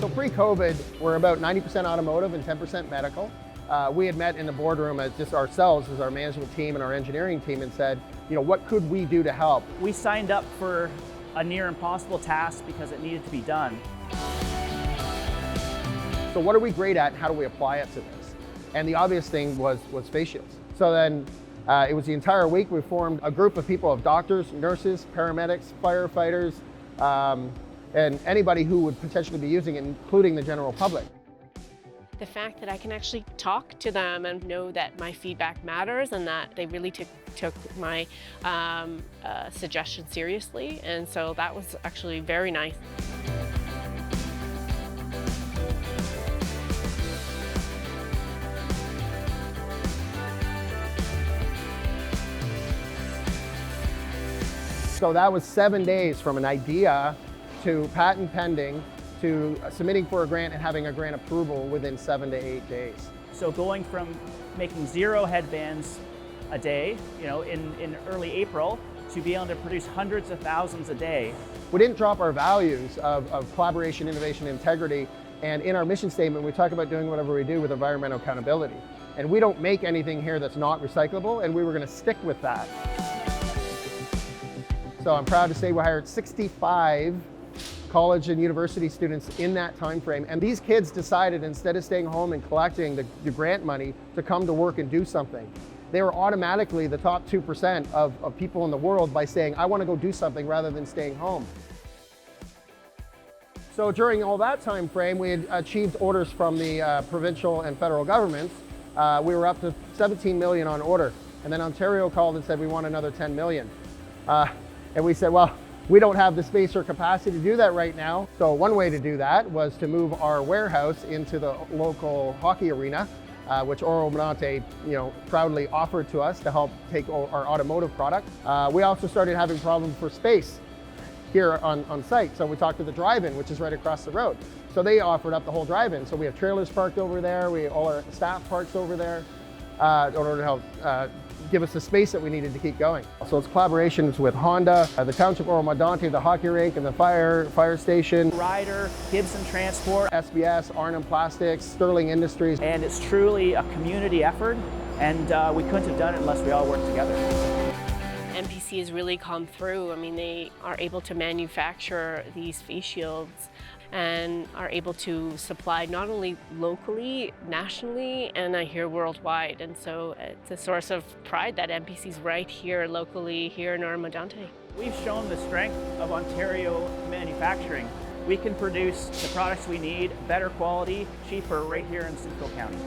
So pre-COVID, we're about 90% automotive and 10% medical. We had met in the boardroom as just ourselves, as our management team and our engineering team, and said, what could we do to help? We signed up for a near impossible task because it needed to be done. So what are we great at and how do we apply it to this? And the obvious thing was face shields. So then it was the entire week we formed a group of people, of doctors, nurses, paramedics, firefighters, and anybody who would potentially be using it, including the general public. The fact that I can actually talk to them and know that my feedback matters and that they really took my suggestions seriously, and so that was actually very nice. So that was 7 days from an idea to patent pending to submitting for a grant and having a grant approval within 7 to 8 days. So going from making 0 headbands a day, in early April, to be able to produce hundreds of thousands a day. We didn't drop our values of collaboration, innovation, integrity, and in our mission statement we talk about doing whatever we do with environmental accountability. And we don't make anything here that's not recyclable, and we were going to stick with that. So I'm proud to say we hired 65 college and university students in that time frame, and these kids decided, instead of staying home and collecting the grant money, to come to work and do something. They were automatically the top 2% of people in the world by saying, I want to go do something rather than staying home. So during all that time frame, we had achieved orders from the provincial and federal governments. We were up to 17 million on order, and then Ontario called and said we want another 10 million. And we said, well, we don't have the space or capacity to do that right now. So one way to do that was to move our warehouse into the local hockey arena, which Oro Monte, proudly offered to us to help take our automotive product. We also started having problems for space here on site. So we talked to the drive-in, which is right across the road. So they offered up the whole drive-in. So we have trailers parked over there. All our staff parks over there in order to help give us the space that we needed to keep going. So it's collaborations with Honda, the Township Oro Monte, the hockey rink, and the fire station. Ryder, Gibson Transport, SBS, Arnhem Plastics, Sterling Industries. And it's truly a community effort, and we couldn't have done it unless we all worked together. MPC has really come through. I mean, they are able to manufacture these face shields and are able to supply not only locally, nationally, and I hear worldwide. And so it's a source of pride that MPC's right here locally, here in Oro Monte. We've shown the strength of Ontario manufacturing. We can produce the products we need, better quality, cheaper, right here in Simcoe County.